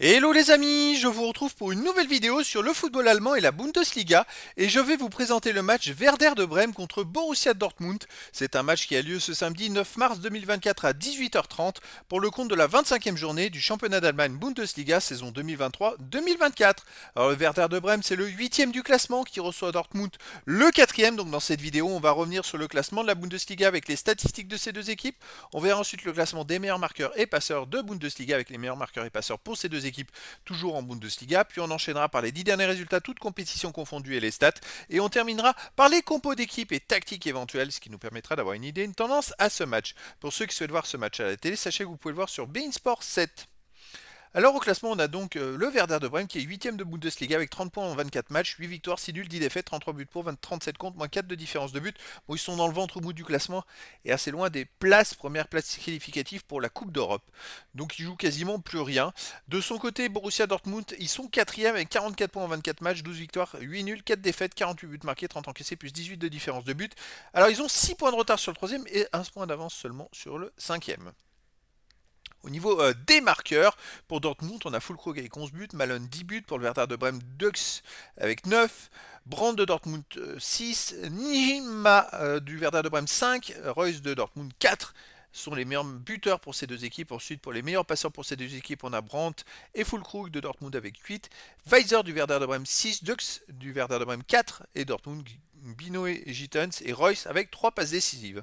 Hello les amis, je vous retrouve pour une nouvelle vidéo sur le football allemand et la Bundesliga et je vais vous présenter le match Werder de Brême contre Borussia Dortmund. C'est un match qui a lieu ce samedi 9 mars 2024 à 18h30 pour le compte de la 25e journée du championnat d'Allemagne Bundesliga saison 2023-2024. Alors le Werder de Brême c'est le 8e du classement qui reçoit Dortmund le 4e. Donc dans cette vidéo on va revenir sur le classement de la Bundesliga avec les statistiques de ces deux équipes. On verra ensuite le classement des meilleurs marqueurs et passeurs de Bundesliga avec les meilleurs marqueurs et passeurs pour ces deux équipes toujours en Bundesliga, puis on enchaînera par les 10 derniers résultats, toutes compétitions confondues et les stats, et on terminera par les compos d'équipe et tactiques éventuelles, ce qui nous permettra d'avoir une idée, une tendance à ce match. Pour ceux qui souhaitent voir ce match à la télé, sachez que vous pouvez le voir sur beIN Sport 7. Alors au classement, on a donc le Werder de Brême qui est 8ème de Bundesliga avec 30 points en 24 matchs, 8 victoires, 6 nuls, 10 défaites, 33 buts pour, 37 contre, moins 4 de différence de but. Bon, ils sont dans le ventre au bout du classement et assez loin des premières places qualificatives pour la Coupe d'Europe. Donc ils jouent quasiment plus rien. De son côté, Borussia Dortmund, ils sont 4ème avec 44 points en 24 matchs, 12 victoires, 8 nuls, 4 défaites, 48 buts marqués, 30 encaissés, plus 18 de différence de but. Alors ils ont 6 points de retard sur le 3ème et 1 point d'avance seulement sur le 5ème. Au niveau des marqueurs, pour Dortmund, on a Füllkrug avec 11 buts, Malone 10 buts, pour le Werder de Brême, Dux avec 9, Brandt de Dortmund 6, Nijima du Werder de Brême 5, Reus de Dortmund 4 sont les meilleurs buteurs pour ces deux équipes. Ensuite, pour les meilleurs passeurs pour ces deux équipes, on a Brandt et Füllkrug de Dortmund avec 8, Weiser du Werder de Brême 6, Dux du Werder de Brême 4 et Dortmund, Bino et Gittens et Reus avec 3 passes décisives.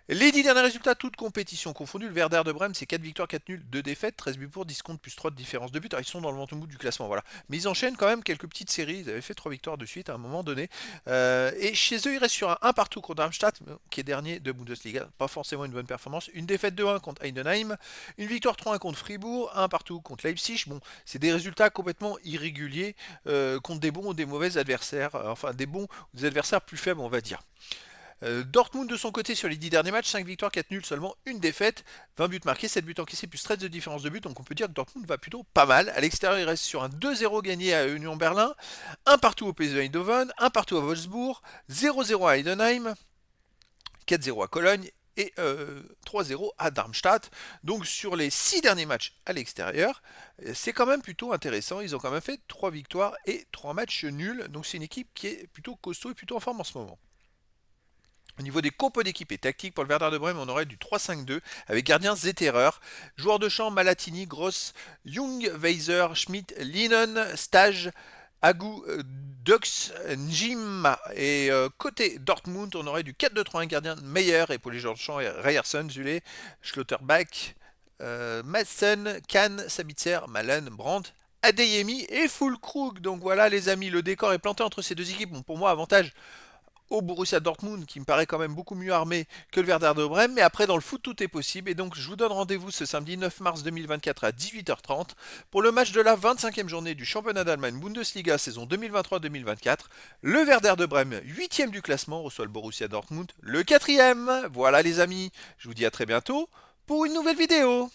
Les 10 derniers résultats, toutes compétitions confondues, le Werder de Brême, c'est 4 victoires, 4 nuls, 2 défaites, 13 buts pour, 10 contre, plus 3 de différence de but. Alors, ils sont dans le ventre-mou du classement, voilà. Mais ils enchaînent quand même quelques petites séries. Ils avaient fait 3 victoires de suite à un moment donné. Et chez eux, ils restent sur un partout contre Darmstadt, qui est dernier de Bundesliga. Pas forcément une bonne performance. Une défaite 2-1 contre Heidenheim, une victoire 3-1 contre Fribourg, un partout contre Leipzig. Bon, c'est des résultats complètement irréguliers contre des bons ou des mauvais adversaires. Enfin, des bons ou des adversaires plus faibles, on va dire. Dortmund de son côté sur les 10 derniers matchs, 5 victoires, 4 nuls, seulement une défaite, 20 buts marqués, 7 buts encaissés, plus 13 de différence de but, donc on peut dire que Dortmund va plutôt pas mal. À l'extérieur, il reste sur un 2-0 gagné à Union Berlin, un partout au PSV Eindhoven, un partout à Wolfsburg, 0-0 à Heidenheim, 4-0 à Cologne et 3-0 à Darmstadt. Donc sur les 6 derniers matchs à l'extérieur, c'est quand même plutôt intéressant. Ils ont quand même fait 3 victoires et 3 matchs nuls. Donc c'est une équipe qui est plutôt costaud et plutôt en forme en ce moment. Au niveau des compos d'équipe et tactique, pour le Werder de Brême, on aurait du 3-5-2 avec gardien Zetterer, joueurs de champ Malatini, Gross, Jung, Weiser, Schmidt, Linen, Stage, Agu, Dux, Njima. Et côté Dortmund, on aurait du 4-2-3-1 gardien Meyer et pour les joueurs de champ Ryerson, Zule, Schlotterbach, Madsen, Kahn, Sabitzer, Malen, Brandt, Adeyemi et Füllkrug. Donc voilà les amis, le décor est planté entre ces deux équipes. Bon, pour moi, avantage au Borussia Dortmund qui me paraît quand même beaucoup mieux armé que le Werder de Brême, mais après dans le foot tout est possible et donc je vous donne rendez-vous ce samedi 9 mars 2024 à 18h30 pour le match de la 25e journée du championnat d'Allemagne Bundesliga saison 2023-2024. Le Werder de Brême, 8e du classement, reçoit le Borussia Dortmund, le 4e. Voilà les amis, je vous dis à très bientôt pour une nouvelle vidéo.